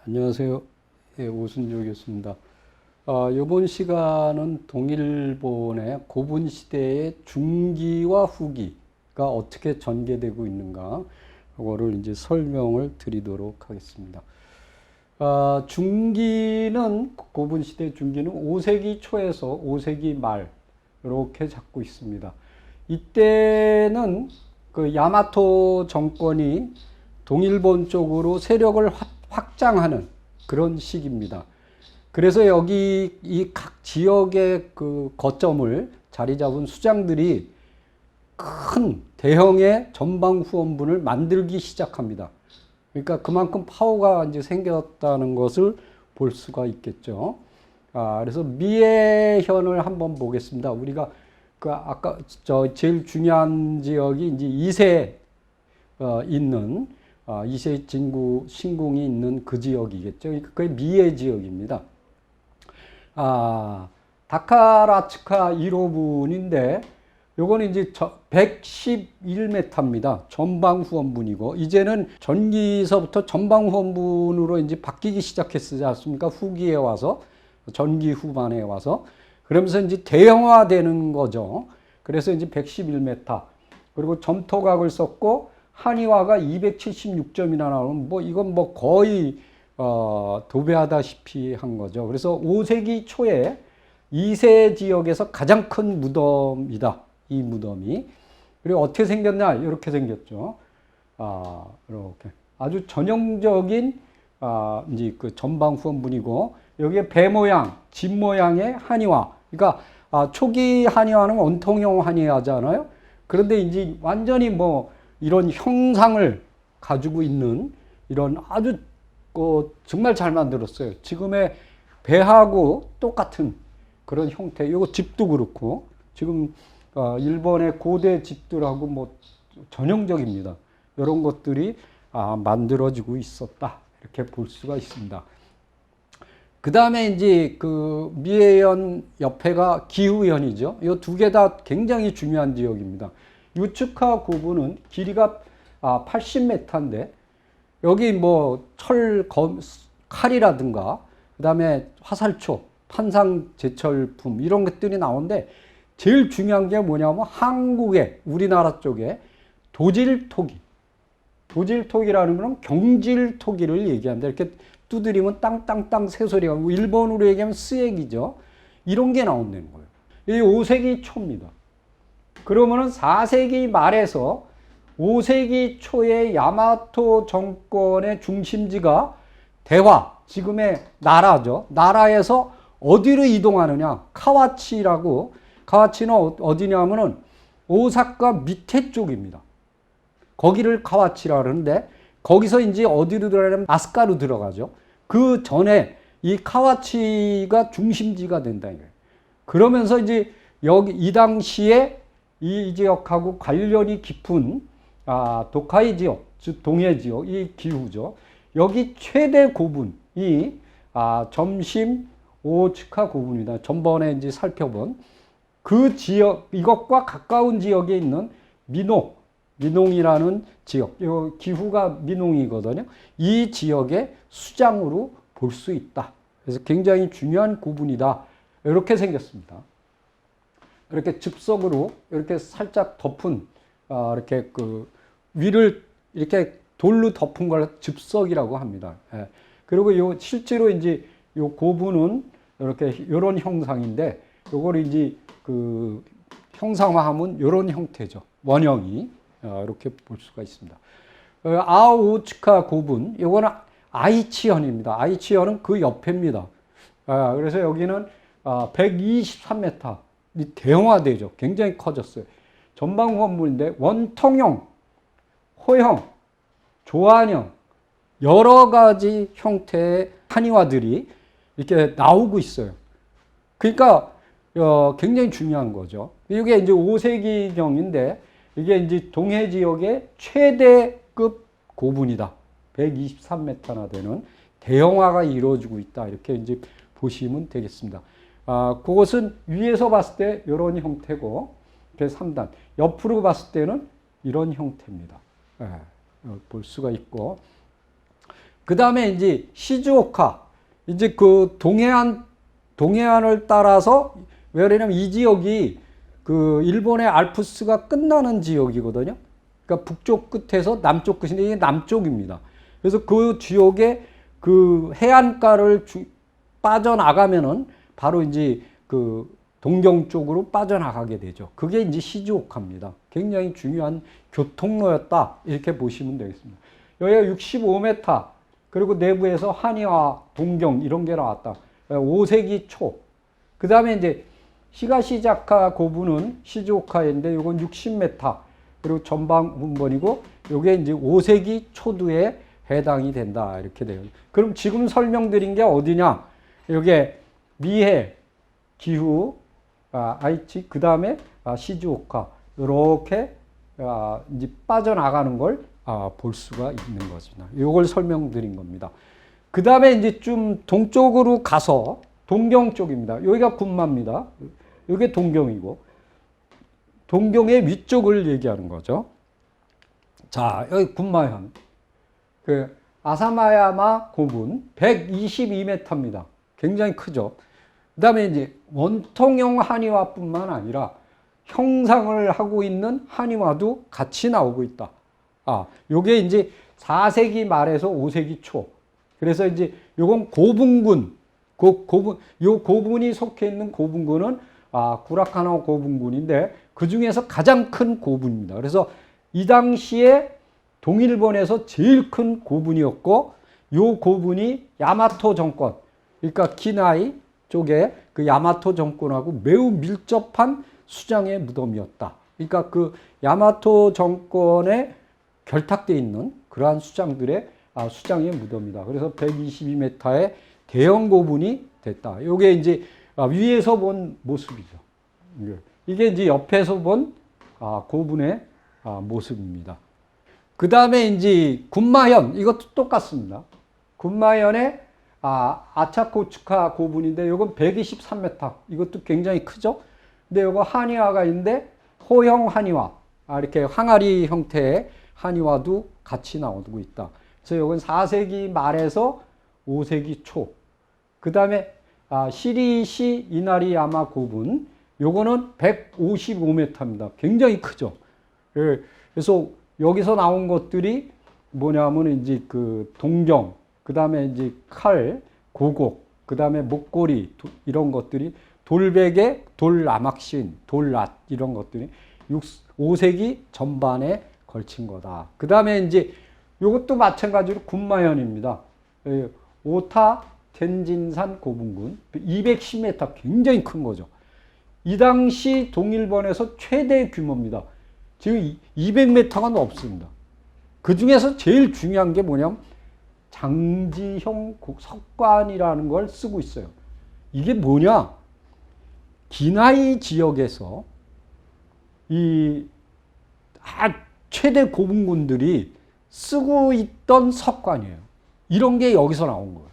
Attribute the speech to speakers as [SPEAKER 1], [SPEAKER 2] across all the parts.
[SPEAKER 1] 안녕하세요. 오순조 교수입니다. 이번 시간은 동일본의 고분 시대의 중기와 후기가 어떻게 전개되고 있는가, 그거를 이제 설명을 드리도록 하겠습니다. 중기는, 고분 시대 중기는 5세기 초에서 5세기 말, 이렇게 잡고 있습니다. 이때는 그 야마토 정권이 동일본 쪽으로 세력을 확장하는 그런 시기입니다. 그래서 여기 이 각 지역의 그 거점을 자리 잡은 수장들이 큰 대형의 전방 후원분을 만들기 시작합니다. 그러니까 그만큼 파워가 이제 생겼다는 것을 볼 수가 있겠죠. 그래서 미에현을 한번 보겠습니다. 우리가 그 아까 제일 중요한 지역이 이제 이세 있는 이세 진구 신궁이 있는 그 지역이겠죠. 그게 미에 지역입니다. 다카라츠카 1호분인데 요거는 이제 111m입니다. 전방 후원분이고, 이제는 전기서부터 전방 후원분으로 이제 바뀌기 시작했지 않습니까? 후기에 와서, 전기 후반에 와서. 그러면서 이제 대형화되는 거죠. 그래서 이제 111m. 그리고 점토각을 썼고, 한의화가 276점이나 나오면 이건 거의 도배하다시피 한 거죠. 그래서 5세기 초에 이세 지역에서 가장 큰 무덤이다. 이 무덤이. 그리고 어떻게 생겼냐? 이렇게 생겼죠. 이렇게 아주 전형적인 이제 그 전방 후원분이고, 여기에 배 모양, 집 모양의 한의화. 그러니까 초기 한의화는 원통형 한의화잖아요. 그런데 이제 완전히 이런 형상을 가지고 있는 이런 아주 정말 잘 만들었어요. 지금의 배하고 똑같은 그런 형태. 이거 집도 그렇고, 지금 일본의 고대 집들하고 전형적입니다. 이런 것들이 만들어지고 있었다, 이렇게 볼 수가 있습니다. 그 다음에 이제 그 미에현 옆에가 기후현이죠. 이 두 개 다 굉장히 중요한 지역입니다. 유츠카 구분은 길이가 80m인데, 여기 칼이라든가, 그 다음에 화살초, 판상 제철품, 이런 것들이 나오는데, 제일 중요한 게 뭐냐면 한국의, 우리나라 쪽에 도질토기. 도질토기라는 건 경질토기를 얘기한다. 이렇게 두드리면 땅땅땅 새소리가, 일본으로 얘기하면 스액이죠. 이런 게 나온다는 거예요. 이게 5세기 초입니다. 그러면은 4세기 말에서 5세기 초에 야마토 정권의 중심지가 대화, 지금의 나라죠. 나라에서 어디로 이동하느냐? 카와치라고. 카와치는 어디냐면은 오사카 밑에 쪽입니다. 거기를 카와치라 그러는데, 거기서 이제 어디로 들어가냐면 아스카로 들어가죠. 그 전에 이 카와치가 중심지가 된다는 거예요. 그러면서 이제 여기 이 당시에 이 지역하고 관련이 깊은 도카이 지역, 즉 동해 지역, 이 기후죠. 여기 최대 고분이 점심 오츠카 고분입니다. 전번에 이제 살펴본 그 지역, 이것과 가까운 지역에 있는 민홍이라는 지역, 이 기후가 민홍이거든요. 이 지역의 수장으로 볼 수 있다. 그래서 굉장히 중요한 고분이다. 이렇게 생겼습니다. 이렇게 즙석으로 이렇게 살짝 덮은, 이렇게 그 위를 이렇게 돌로 덮은 걸 즙석이라고 합니다. 예. 그리고 실제로 이제 요 고분은 이렇게 이런 형상인데, 요걸 이제 그 형상화하면 이런 형태죠. 원형이. 이렇게 볼 수가 있습니다. 아오츠카 고분, 요거는 아이치현입니다. 아이치현은 그 옆입니다. 그래서 여기는 123m. 대형화되죠. 굉장히 커졌어요. 전방 건물인데 원통형, 호형, 조안형, 여러 가지 형태의 한의화들이 이렇게 나오고 있어요. 그러니까 굉장히 중요한 거죠. 이게 이제 5세기경인데, 이게 이제 동해 지역의 최대급 고분이다. 123m나 되는 대형화가 이루어지고 있다. 이렇게 이제 보시면 되겠습니다. 그것은 위에서 봤을 때 이런 형태고, 3단. 옆으로 봤을 때는 이런 형태입니다. 볼 수가 있고. 그 다음에 이제 시즈오카. 이제 그 동해안을 따라서, 왜 그러냐면 이 지역이 그 일본의 알프스가 끝나는 지역이거든요. 그러니까 북쪽 끝에서 남쪽 끝인데 이게 남쪽입니다. 그래서 그 지역에 그 해안가를 빠져나가면은 바로 이제 그 동경 쪽으로 빠져나가게 되죠. 그게 이제 시즈오카입니다. 굉장히 중요한 교통로였다. 이렇게 보시면 되겠습니다. 여기가 65m, 그리고 내부에서 한의와 동경 이런 게 나왔다. 5세기 초. 그 다음에 이제 히가시자카 고부는 시즈오카인데 요건 60m, 그리고 전방 훈번이고 요게 이제 5세기 초두에 해당이 된다. 이렇게 돼요. 그럼 지금 설명드린 게 어디냐? 요게 미해, 기후, 아이치, 그 다음에 시즈오카, 이렇게 이제 빠져나가는 걸 볼 수가 있는 것입니다. 이걸 설명드린 겁니다. 그 다음에 이제 좀 동쪽으로 가서 동경 쪽입니다. 여기가 군마입니다. 여기 동경이고, 동경의 위쪽을 얘기하는 거죠. 자, 여기 군마현. 그 아사마야마 고분 122m입니다. 굉장히 크죠. 그 다음에 이제 원통형 한의화뿐만 아니라 형상을 하고 있는 한의화도 같이 나오고 있다. 요게 이제 4세기 말에서 5세기 초. 그래서 이제 요건 고분군. 요 고분이 속해 있는 고분군은 구라카나 고분군인데 그 중에서 가장 큰 고분입니다. 그래서 이 당시에 동일본에서 제일 큰 고분이었고, 요 고분이 야마토 정권, 그러니까 기나이 쪽에 그 야마토 정권하고 매우 밀접한 수장의 무덤이었다. 그러니까 그 야마토 정권에 결탁되어 있는 그러한 수장들의 수장의 무덤이다. 그래서 122m의 대형 고분이 됐다. 요게 이제 위에서 본 모습이죠. 이게 이제 옆에서 본 고분의 모습입니다. 그 다음에 이제 군마현, 이것도 똑같습니다. 군마현의 아차코츠카 고분인데 이건 123m. 이것도 굉장히 크죠. 근데 이거 한의화가 있는데 호형 한의화, 이렇게 항아리 형태의 한의화도 같이 나오고 있다. 그래서 이건 4세기 말에서 5세기 초. 그 다음에 시리시 이나리야마 고분, 요거는 155m입니다. 굉장히 크죠. 그래서 여기서 나온 것들이 뭐냐면 이제 그 동경, 그 다음에 이제 칼, 고곡, 그 다음에 목걸이, 이런 것들이 돌베개, 돌라막신, 돌낫, 이런 것들이 5세기 전반에 걸친 거다. 그 다음에 이제 이것도 마찬가지로 군마현입니다. 오타 텐진산 고분군 210m, 굉장히 큰 거죠. 이 당시 동일본에서 최대 규모입니다. 지금 200m가 넘습니다. 그 중에서 제일 중요한 게 뭐냐면 장지형 석관이라는 걸 쓰고 있어요. 이게 뭐냐? 기나이 지역에서 이 최대 고분군들이 쓰고 있던 석관이에요. 이런 게 여기서 나온 거예요.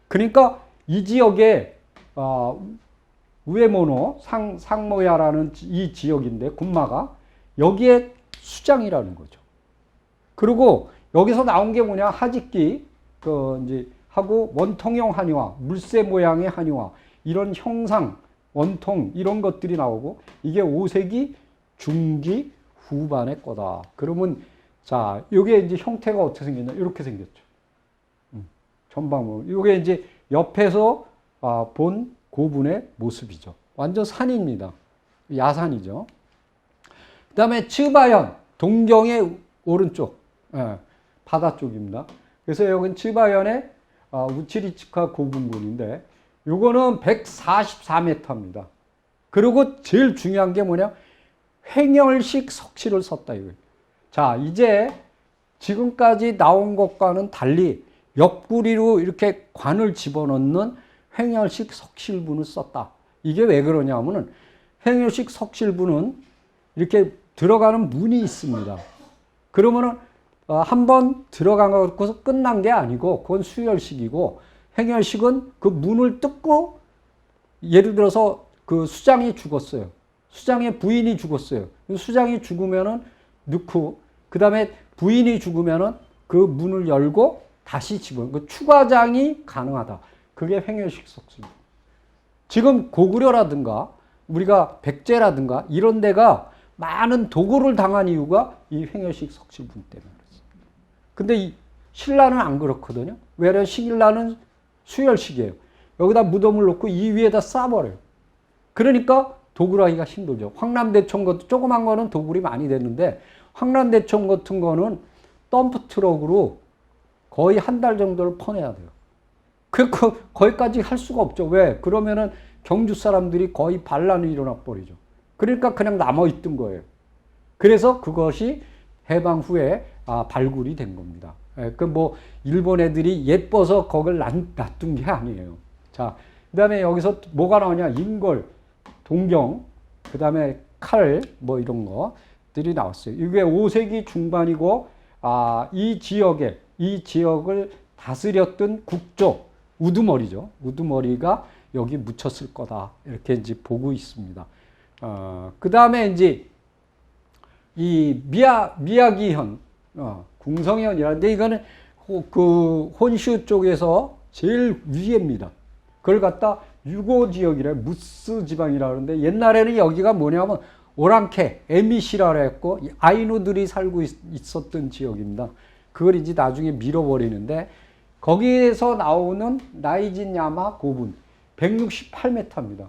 [SPEAKER 1] 그러니까 이 지역에 우에모노 상모야라는 이 지역인데 군마가 여기에 수장이라는 거죠. 그리고 여기서 나온 게 뭐냐? 하직기 이제 하고 원통형 한의화, 물새 모양의 한의화, 이런 형상, 원통 이런 것들이 나오고, 이게 5세기 중기 후반의 거다. 그러면 자, 이게 이제 형태가 어떻게 생겼냐? 이렇게 생겼죠. 전방으로. 이게 이제 옆에서 본 고분의 모습이죠. 완전 산입니다. 야산이죠. 그 다음에 츠바현, 동경의 오른쪽, 바다 쪽입니다. 그래서 여기는 츠바현의 우치리츠카 고분군인데, 요거는 144m입니다. 그리고 제일 중요한 게 뭐냐? 횡열식 석실을 썼다, 이거예요. 자, 이제 지금까지 나온 것과는 달리 옆구리로 이렇게 관을 집어넣는 횡열식 석실분을 썼다. 이게 왜 그러냐면은 횡열식 석실분은 이렇게 들어가는 문이 있습니다. 그러면은 한번 들어간 것으로 끝난 게 아니고 그건 수열식이고, 횡열식은 그 문을 뜯고, 예를 들어서 그 수장이 죽었어요. 수장의 부인이 죽었어요. 수장이 죽으면은 넣고, 그 다음에 부인이 죽으면은 그 문을 열고 다시 그 추가장이 가능하다. 그게 횡혈식 석실분. 지금 고구려라든가 우리가 백제라든가 이런 데가 많은 도굴을 당한 이유가 이 횡혈식 석실분 때문에 그렇습니다. 근데 이 신라는 안 그렇거든요. 왜냐하면 신라는 수혈식이에요. 여기다 무덤을 놓고 이 위에다 쌓아버려요. 그러니까 도굴하기가 힘들죠. 황남대청 것도 조그만 거는 도굴이 많이 됐는데 황남대청 같은 거는 덤프 트럭으로 거의 한 달 정도를 퍼내야 돼요. 거기까지 할 수가 없죠. 왜? 그러면은 경주 사람들이 거의 반란이 일어나 버리죠. 그러니까 그냥 남아있던 거예요. 그래서 그것이 해방 후에 발굴이 된 겁니다. 그 뭐 일본 애들이 예뻐서 거길 놔둔 게 아니에요. 자, 그 다음에 여기서 뭐가 나오냐? 인골, 동경, 그 다음에 칼, 뭐 이런 것들이 나왔어요. 이게 5세기 중반이고, 이 지역을 다스렸던 국조, 우두머리죠. 우두머리가 여기 묻혔을 거다. 이렇게 이제 보고 있습니다. 그 다음에 이제 이 미야기현, 궁성현이라는데 이거는 그 혼슈 쪽에서 제일 위에입니다. 그걸 갖다 유고 지역이래, 무스 지방이라 그러는데 옛날에는 여기가 뭐냐면 오랑캐, 에미시라 그랬고 아이누들이 살고 있었던 지역입니다. 그걸 이제 나중에 밀어버리는데 거기에서 나오는 나이진 야마 고분 168m입니다.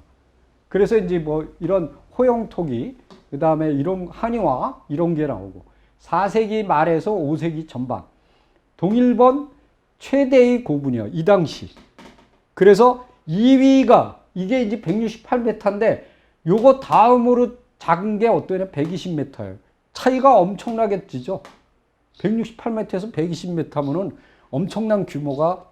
[SPEAKER 1] 그래서 이제 뭐 이런 호영토기, 그 다음에 이런 한의화 이런 게 나오고 4세기 말에서 5세기 전반 동일본 최대의 고분이요. 이 당시. 그래서 2위가 이게 이제 168m인데 요거 다음으로 작은 게 어떠냐? 120m예요. 차이가 엄청나게 지죠. 168m에서 120m면은 엄청난 규모가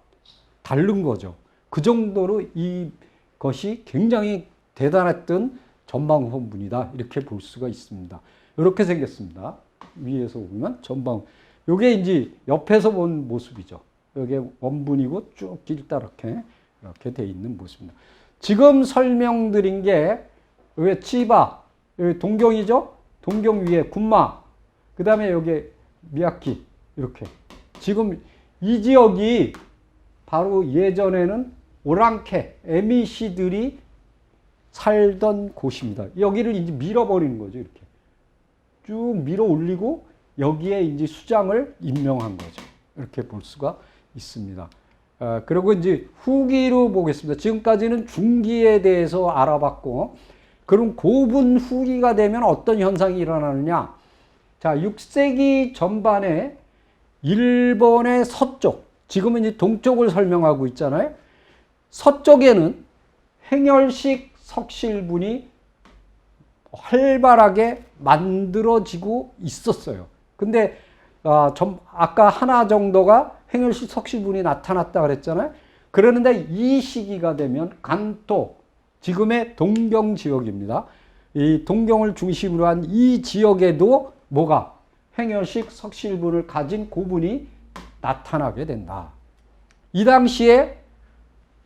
[SPEAKER 1] 다른 거죠. 그 정도로 이것이 굉장히 대단했던 전방원분이다. 이렇게 볼 수가 있습니다. 이렇게 생겼습니다. 위에서 보면 전방. 요게 이제 옆에서 본 모습이죠. 여기 원분이고 쭉 길다 이렇게 돼 있는 모습입니다. 지금 설명드린 게 여기 치바, 여기 동경이죠? 동경 위에 군마, 그 다음에 여기 미야키 이렇게. 지금 이 지역이 바로 예전에는 오랑캐, 에미시들이 살던 곳입니다. 여기를 이제 밀어버리는 거죠. 이렇게 쭉 밀어 올리고 여기에 이제 수장을 임명한 거죠. 이렇게 볼 수가 있습니다. 그리고 이제 후기로 보겠습니다. 지금까지는 중기에 대해서 알아봤고, 그럼 고분 후기가 되면 어떤 현상이 일어나느냐? 자, 6세기 전반에 일본의 서쪽, 지금은 이제 동쪽을 설명하고 있잖아요. 서쪽에는 행열식 석실분이 활발하게 만들어지고 있었어요. 근데 아까 하나 정도가 행열식 석실분이 나타났다 그랬잖아요. 그러는데 이 시기가 되면 간토, 지금의 동경 지역입니다. 이 동경을 중심으로 한 이 지역에도 뭐가 행열식 석실분을 가진 고분이 나타나게 된다. 이 당시에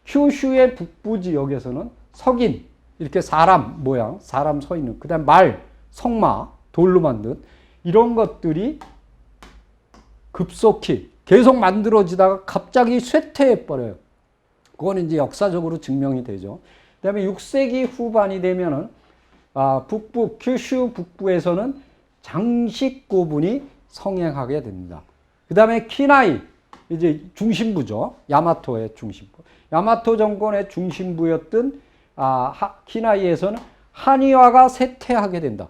[SPEAKER 1] 큐슈의 북부 지역에서는 석인, 이렇게 사람 모양, 사람 서 있는, 그 다음 말, 성마, 돌로 만든 이런 것들이 급속히 계속 만들어지다가 갑자기 쇠퇴해버려요. 그건 이제 역사적으로 증명이 되죠. 그 다음에 6세기 후반이 되면은, 북부, 큐슈 북부에서는 장식 고분이 성행하게 됩니다. 그 다음에 키나이, 이제 중심부죠. 야마토의 중심부. 야마토 정권의 중심부였던 키나이에서는 한의화가 쇠퇴하게 된다.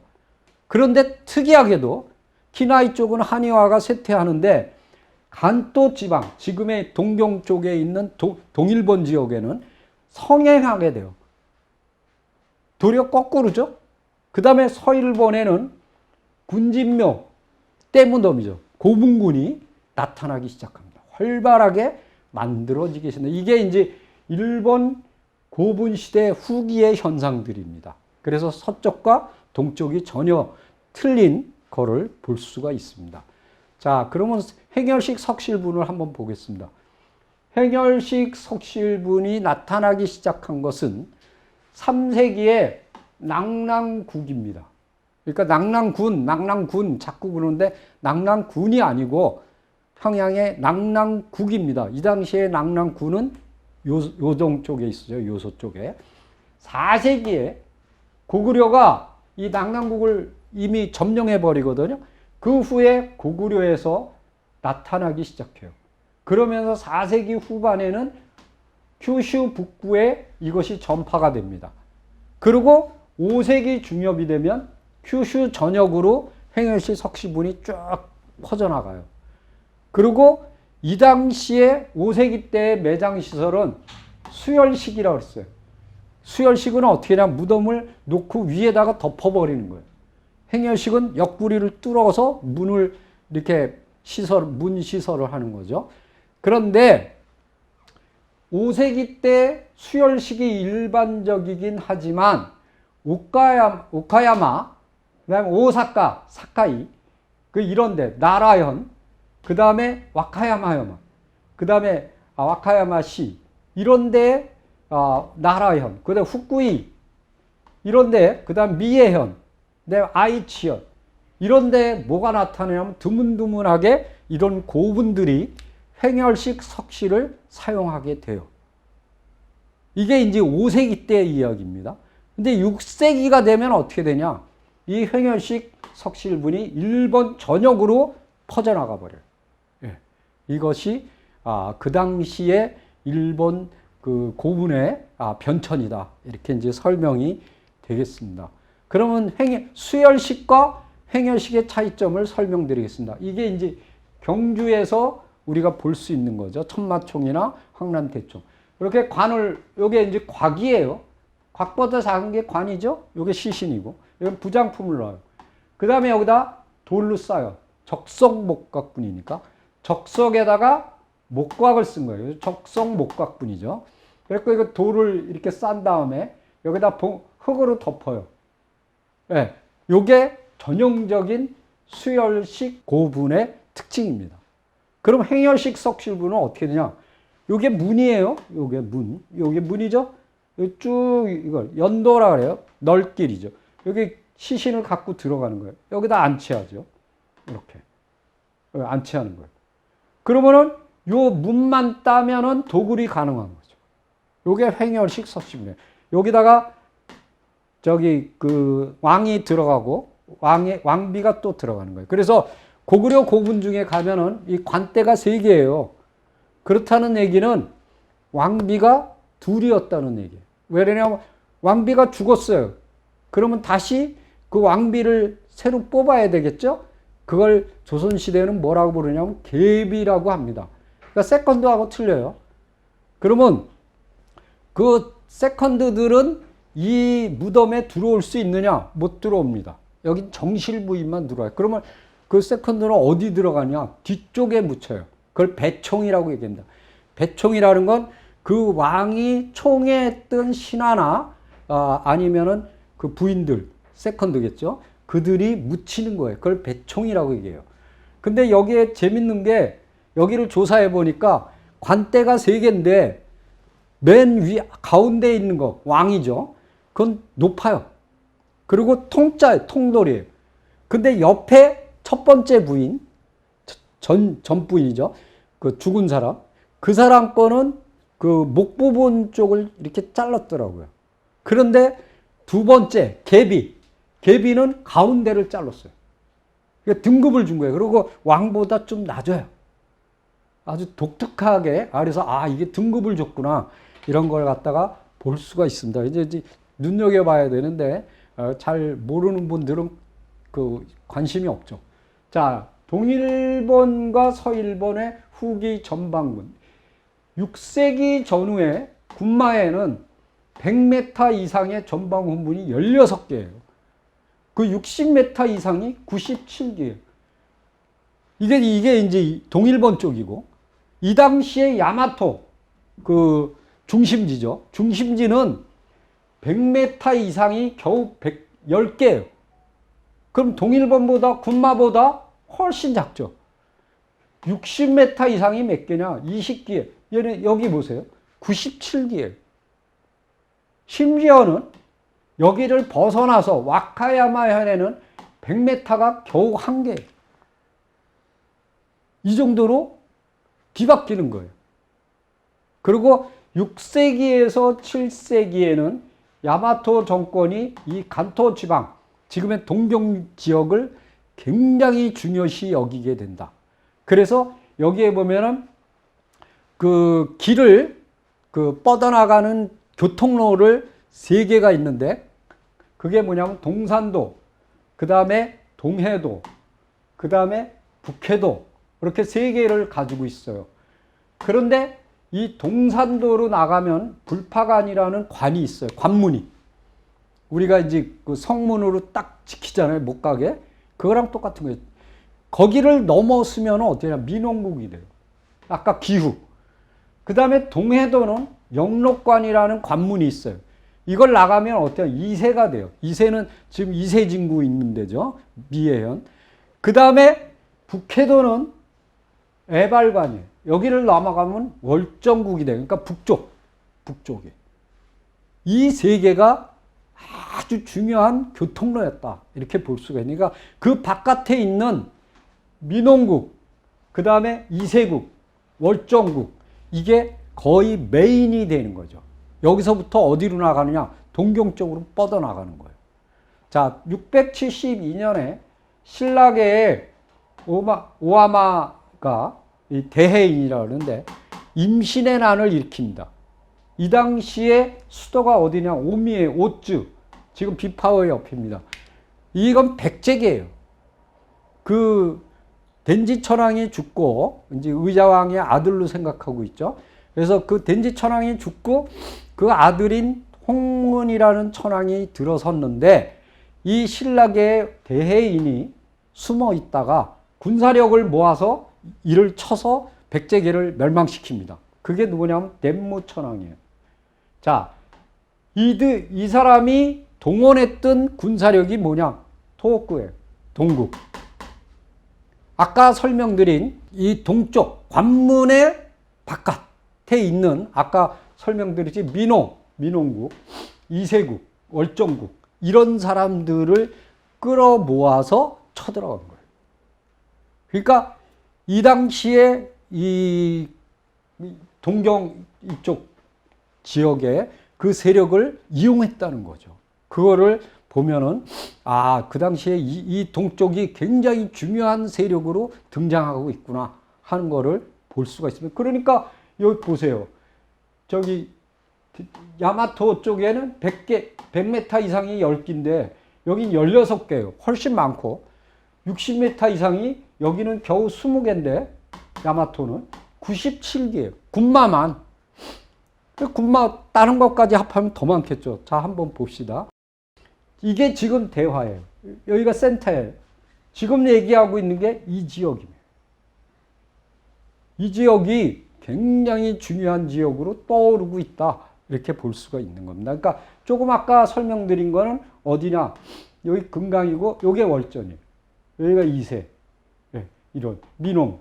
[SPEAKER 1] 그런데 특이하게도 키나이 쪽은 한의화가 쇠퇴하는데 간토 지방, 지금의 동경 쪽에 있는 동일본 지역에는 성행하게 돼요. 도리어 거꾸로죠. 그 다음에 서일본에는 군진묘, 때무덤이죠. 고분군이 나타나기 시작합니다. 활발하게 만들어지기 시작합니다. 이게 이제 일본 고분 시대 후기의 현상들입니다. 그래서 서쪽과 동쪽이 전혀 틀린 거를 볼 수가 있습니다. 자, 그러면 행열식 석실분을 한번 보겠습니다. 행열식 석실분이 나타나기 시작한 것은 3세기에 낙랑국입니다. 그러니까 낙랑군 자꾸 그러는데 낙랑군이 아니고 평양의 낙랑국입니다. 이 당시에 낙랑군은 요동 쪽에 있어요. 요소 쪽에. 4세기에 고구려가 이 낙랑국을 이미 점령해 버리거든요. 그 후에 고구려에서 나타나기 시작해요. 그러면서 4세기 후반에는 큐슈 북부에 이것이 전파가 됩니다. 그리고 5세기 중엽이 되면 큐슈 전역으로 횡열시 석시분이 쭉 퍼져나가요. 그리고 이 당시에 5세기 때의 매장시설은 수열식이라고 했어요. 수열식은 어떻게 하냐, 무덤을 놓고 위에다가 덮어버리는 거예요. 횡열식은 옆구리를 뚫어서 문을 이렇게 문 시설을 하는 거죠. 그런데 5세기 때 수열식이 일반적이긴 하지만 오카야마, 그다음에 오사카, 사카이, 이런데 나라현, 그 다음에 와카야마현, 그 다음에 와카야마시 이런데 나라현, 그 다음에 후쿠이 이런데, 그 다음 미에현, 그다음에 아이치현 이런데 뭐가 나타나냐면 드문드문하게 이런 고분들이 횡열식 석실을 사용하게 돼요. 이게 이제 5세기 때 이야기입니다. 근데 6세기가 되면 어떻게 되냐? 이 횡열식 석실분이 일본 전역으로 퍼져나가 버려요. 예. 이것이 그 당시에 일본 그 고분의 변천이다. 이렇게 이제 설명이 되겠습니다. 그러면 수열식과 횡열식의 차이점을 설명드리겠습니다. 이게 이제 경주에서 우리가 볼 수 있는 거죠. 천마총이나 황란대총. 이렇게 관을, 요게 이제 곽이에요. 곽보다 작은 게 관이죠. 요게 시신이고. 이건 부장품을 넣어요. 그 다음에 여기다 돌로 쌓아요. 적석목각분이니까. 적석에다가 목각을 쓴 거예요. 적석목각분이죠. 그래서 이거 돌을 이렇게 싼 다음에 여기다 흙으로 덮어요. 네, 요게 전형적인 수열식 고분의 특징입니다. 그럼 횡열식 석실분은 어떻게 되냐? 요게 문이에요. 요게 문. 요게 문이죠? 쭉 이걸 연도라 그래요. 널길이죠. 여기 시신을 갖고 들어가는 거예요. 여기다 안치하죠. 이렇게. 안치하는 거예요. 그러면은 요 문만 따면은 도굴이 가능한 거죠. 요게 횡열식 석실분이에요. 여기다가 왕이 들어가고 왕비가 또 들어가는 거예요. 그래서 고구려 고분 중에 가면은 이 관대가 3개예요. 그렇다는 얘기는 왕비가 2이었다는 얘기예요. 왜냐하면 왕비가 죽었어요. 그러면 다시 그 왕비를 새로 뽑아야 되겠죠? 그걸 조선시대에는 뭐라고 부르냐면 계비라고 합니다. 그러니까 세컨드하고 틀려요. 그러면 그 세컨드들은 이 무덤에 들어올 수 있느냐? 못 들어옵니다. 여기 정실 부인만 들어와요. 그러면 그 세컨드는 어디 들어가냐? 뒤쪽에 묻혀요. 그걸 배총이라고 얘기합니다. 배총이라는 건 그 왕이 총애했던 신하나 아니면은 그 부인들, 세컨드겠죠? 그들이 묻히는 거예요. 그걸 배총이라고 얘기해요. 근데 여기에 재밌는 게 여기를 조사해 보니까 관대가 3개인데 맨 가운데 있는 거 왕이죠. 그건 높아요. 그리고 통짜예요. 통돌이에요. 근데 옆에 첫 번째 부인, 전 부인이죠. 그 죽은 사람. 그 사람 거는 그 목 부분 쪽을 이렇게 잘랐더라고요. 그런데 두 번째, 계비는 가운데를 잘랐어요. 그러니까 등급을 준 거예요. 그리고 왕보다 좀 낮아요. 아주 독특하게. 그래서 이게 등급을 줬구나. 이런 걸 갖다가 볼 수가 있습니다. 이제 눈여겨봐야 되는데 잘 모르는 분들은 그 관심이 없죠. 자, 동일본과 서일본의 후기 전방군. 6세기 전후에 군마에는 100m 이상의 전방훈문이 16개예요. 그 60m 이상이 97개예요. 이게 이제 동일본 쪽이고, 이 당시에 야마토, 그 중심지죠. 중심지는 100m 이상이 겨우 10개예요. 그럼 동일본보다, 군마보다 훨씬 작죠. 60m 이상이 몇 개냐? 20개. 얘는 여기 보세요. 97개예요. 심지어는 여기를 벗어나서 와카야마 현에는 100m가 겨우 1개예요. 이 정도로 뒤바뀌는 거예요. 그리고 6세기에서 7세기에는 야마토 정권이 이 간토 지방, 지금의 동경 지역을 굉장히 중요시 여기게 된다. 그래서 여기에 보면은 그 길을 뻗어나가는 교통로를 3개가 있는데 그게 뭐냐면 동산도, 그 다음에 동해도, 그 다음에 북해도 이렇게 3개를 가지고 있어요. 그런데 이 동산도로 나가면 불파관이라는 관이 있어요. 관문이. 우리가 이제 그 성문으로 딱 지키잖아요. 못 가게. 그거랑 똑같은 거예요. 거기를 넘었으면 어때냐? 민원국이 돼요. 아까 기후. 그 다음에 동해도는 영록관이라는 관문이 있어요. 이걸 나가면 어때요? 이세가 돼요. 이세는 지금 이세진구 있는 데죠. 미해현. 그 다음에 북해도는 애발관이에요. 여기를 넘어가면 월정국이 돼요. 그러니까 북쪽에. 이 3개가 아주 중요한 교통로였다. 이렇게 볼 수가 있으니까 그 바깥에 있는 민원국, 그 다음에 이세국, 월정국, 이게 거의 메인이 되는 거죠. 여기서부터 어디로 나가느냐? 동경 쪽으로 뻗어나가는 거예요. 자, 672년에 신라계의 오하마가 이 대해인이라고 그러는데 임신의 난을 일으킵니다. 이 당시에 수도가 어디냐? 오미에 오쯔, 지금 비파워 옆입니다. 이건 백제계예요. 그 덴지 천황이 죽고 이제 의자왕의 아들로 생각하고 있죠. 그래서 그 덴지 천황이 죽고 그 아들인 홍문이라는 천황이 들어섰는데 이 신라계의 대해인이 숨어 있다가 군사력을 모아서 이를 쳐서 백제계를 멸망시킵니다. 그게 누구냐면 댐무천황이에요. 자, 이 사람이 동원했던 군사력이 뭐냐? 토호쿠예요. 동국. 아까 설명드린 이 동쪽 관문의 바깥에 있는 아까 설명드렸지 민원국, 이세국, 월정국 이런 사람들을 끌어모아서 쳐들어간 거예요. 그러니까 이 당시에 이 동경 이쪽 지역에 그 세력을 이용했다는 거죠. 그거를 보면은 그 당시에 이 동쪽이 굉장히 중요한 세력으로 등장하고 있구나 하는 거를 볼 수가 있습니다. 그러니까 여기 보세요. 저기 야마토 쪽에는 100m 이상이 10개인데 여긴 16개예요. 훨씬 많고 60m 이상이 여기는 겨우 20개인데 야마토는 97개예요. 군마만. 군마 다른 것까지 합하면 더 많겠죠. 자, 한번 봅시다. 이게 지금 대화예요. 여기가 센터예요. 지금 얘기하고 있는 게 이 지역입니다. 이 지역이 굉장히 중요한 지역으로 떠오르고 있다. 이렇게 볼 수가 있는 겁니다. 그러니까 조금 아까 설명드린 거는 어디냐? 여기 금강이고 여기 월전이에요. 여기가 이세. 네, 이런 민홍.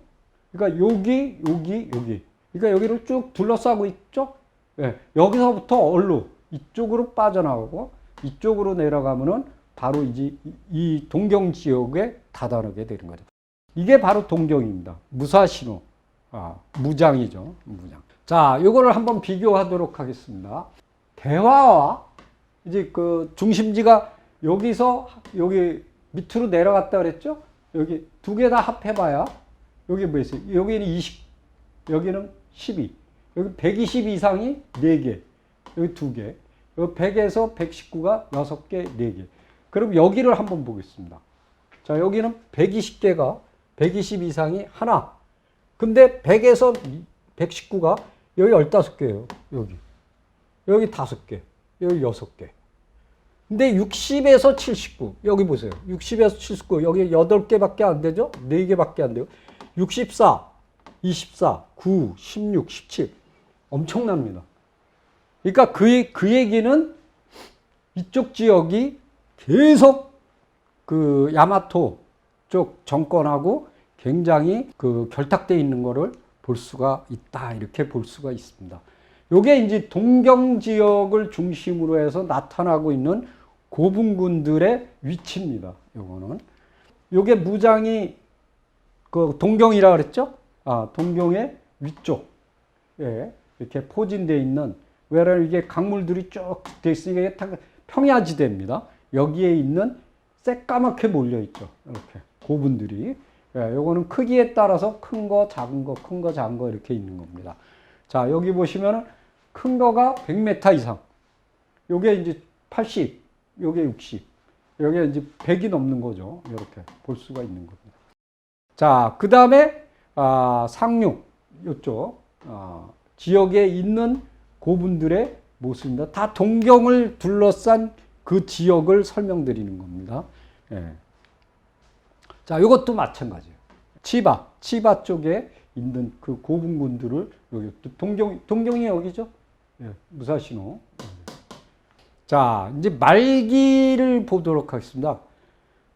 [SPEAKER 1] 그러니까 여기. 그러니까 여기를 쭉 둘러싸고 있죠? 네, 여기서부터 얼루 이쪽으로 빠져나오고 이쪽으로 내려가면은 바로 이제 이 동경 지역에 다다르게 되는 거죠. 이게 바로 동경입니다. 무사시노. 무장이죠. 무장. 자, 요거를 한번 비교하도록 하겠습니다. 대화와 이제 그 중심지가 여기서 여기 밑으로 내려갔다 그랬죠? 여기 두 개 다 합해봐야 여기 뭐 있어요? 여기는 20, 여기는 12. 여기 120 이상이 4개. 여기 2개. 여기 100에서 119가 6개, 4개. 그럼 여기를 한번 보겠습니다. 자, 여기는 120개가 120 이상이 하나. 근데 100에서 119가 여기 15개예요. 여기. 여기 5개. 여기 6개. 근데 60에서 79. 여기 보세요. 60에서 79. 여기 8개밖에 안 되죠? 4개밖에 안 돼요. 64, 24, 9, 16, 17. 엄청납니다. 그러니까 그 얘기는 이쪽 지역이 계속 그 야마토 쪽 정권하고 굉장히 그 결탁되어 있는 거를 볼 수가 있다. 이렇게 볼 수가 있습니다. 요게 이제 동경 지역을 중심으로 해서 나타나고 있는 고분군들의 위치입니다. 요거는. 요게 무장이 그 동경이라 그랬죠? 동경의 위쪽. 예, 이렇게 포진되어 있는, 왜냐면 이게 강물들이 쭉 돼 있으니까 이게 다 평야지대입니다. 여기에 있는 새까맣게 몰려있죠. 이렇게 고분들이. 예, 요거는 크기에 따라서 큰 거, 작은 거, 큰 거, 작은 거 이렇게 있는 겁니다. 자, 여기 보시면은 큰 거가 100m 이상. 요게 이제 80, 요게 60. 요게 이제 100이 넘는 거죠. 이렇게 볼 수가 있는 겁니다. 자, 그 다음에, 상류, 요쪽, 지역에 있는 고분들의 모습입니다. 다 동경을 둘러싼 그 지역을 설명드리는 겁니다. 예. 자, 이것도 마찬가지예요. 치바 쪽에 있는 그 고분군들을 여기 동경이 여기죠. 예, 무사시노. 자, 이제 말기를 보도록 하겠습니다.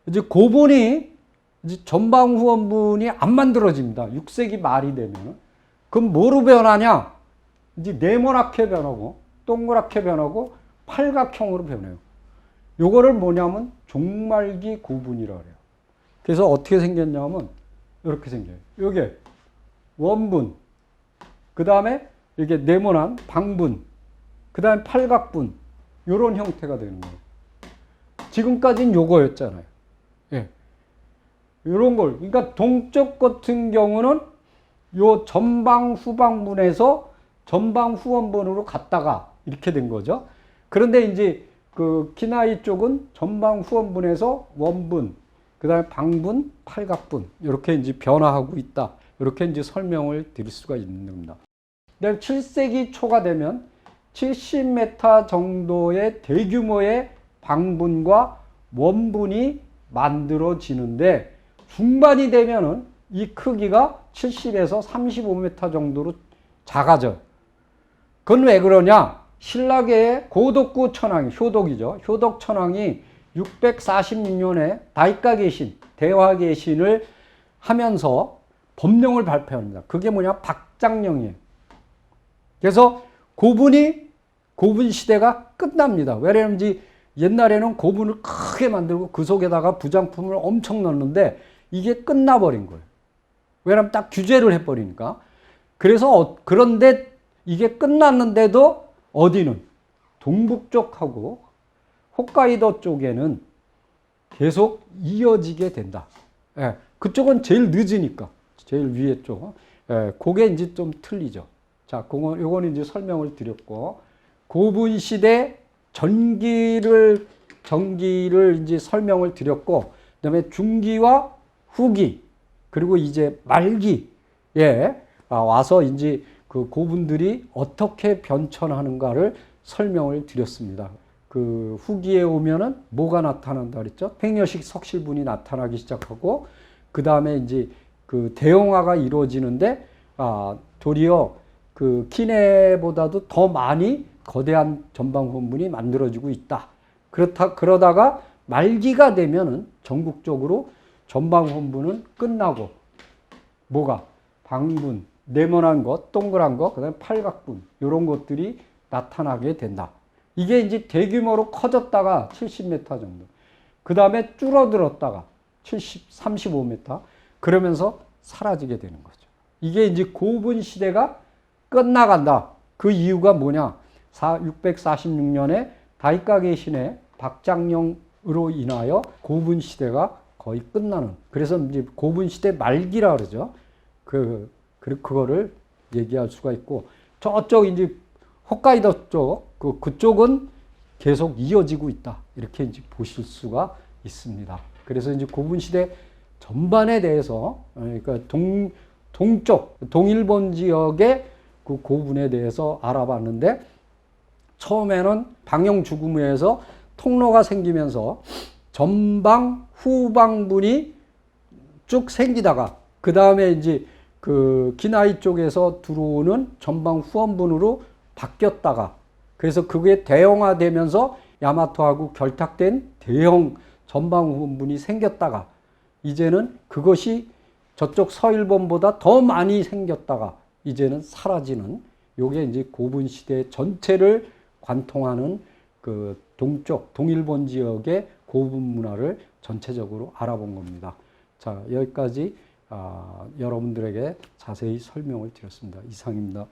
[SPEAKER 1] 이제 고분이 이제 전방후원분이 안 만들어집니다. 6세기 말이 되면. 그럼 뭐로 변하냐? 이제 네모나게 변하고 동그랗게 변하고 팔각형으로 변해요. 요거를 뭐냐면 종말기 고분이라 그래요. 그래서 어떻게 생겼냐면 이렇게 생겨요. 요게 원분, 그 다음에 이게 네모난 방분, 그 다음에 팔각분, 요런 형태가 되는 거예요. 지금까지는 요거였잖아요. 예. 요런 걸, 그러니까 동쪽 같은 경우는 요 전방 후방분에서 전방 후원분으로 갔다가 이렇게 된 거죠. 그런데 이제 그 키나이 쪽은 전방 후원분에서 원분, 그 다음에 방분, 팔각분, 이렇게 이제 변화하고 있다. 이렇게 이제 설명을 드릴 수가 있는 겁니다. 7세기 초가 되면 70m 정도의 대규모의 방분과 원분이 만들어지는데 중반이 되면은 이 크기가 70에서 35m 정도로 작아져요. 그건 왜 그러냐? 신라계의 고덕구 천황이, 효덕이죠. 효덕 천황이 646년에 다이가계신, 대화계신을 하면서 법령을 발표합니다. 그게 뭐냐? 박장령이에요. 그래서 고분 시대가 끝납니다. 왜냐하면 옛날에는 고분을 크게 만들고 그 속에다가 부장품을 엄청 넣는데 이게 끝나버린 거예요. 왜냐하면 딱 규제를 해버리니까. 그래서 그런데 이게 끝났는데도 어디는 동북 쪽하고 홋카이도 쪽에는 계속 이어지게 된다. 예, 그쪽은 제일 늦으니까. 제일 위에 쪽. 예, 그게 이제 좀 틀리죠. 자, 요거는 이제 설명을 드렸고, 고분 시대 전기를 이제 설명을 드렸고, 그 다음에 중기와 후기, 그리고 이제 말기에 와서 이제 그 고분들이 어떻게 변천하는가를 설명을 드렸습니다. 그 후기에 오면은 뭐가 나타난다 그랬죠? 팽여식 석실분이 나타나기 시작하고, 그 다음에 이제 그 대형화가 이루어지는데, 도리어 그 키네보다도 더 많이 거대한 전방후원분이 만들어지고 있다. 그러다가 말기가 되면은 전국적으로 전방후원분은 끝나고, 뭐가? 방분, 네모난 것, 동그란 것, 그 다음에 팔각분, 이런 것들이 나타나게 된다. 이게 이제 대규모로 커졌다가 70m 정도. 그 다음에 줄어들었다가 35m. 그러면서 사라지게 되는 거죠. 이게 이제 고분 시대가 끝나간다. 그 이유가 뭐냐? 646년에 다이가계신의 박장령으로 인하여 고분 시대가 거의 끝나는. 그래서 이제 고분 시대 말기라 그러죠. 그거를 얘기할 수가 있고, 저쪽 이제 홋카이도 쪽, 그쪽은 계속 이어지고 있다. 이렇게 이제 보실 수가 있습니다. 그래서 이제 고분 시대 전반에 대해서, 그러니까 동쪽, 동일본 지역의 그 고분에 대해서 알아봤는데, 처음에는 방영 죽음에서 통로가 생기면서 전방, 후방분이 쭉 생기다가, 그 다음에 이제 그 기나이 쪽에서 들어오는 전방 후원분으로 바뀌었다가, 그래서 그게 대형화되면서 야마토하고 결탁된 대형 전방 후원분이 생겼다가, 이제는 그것이 저쪽 서일본보다 더 많이 생겼다가 이제는 사라지는, 요게 이제 고분 시대 전체를 관통하는 그 동쪽, 동일본 지역의 고분 문화를 전체적으로 알아본 겁니다. 자, 여기까지 여러분들에게 자세히 설명을 드렸습니다. 이상입니다.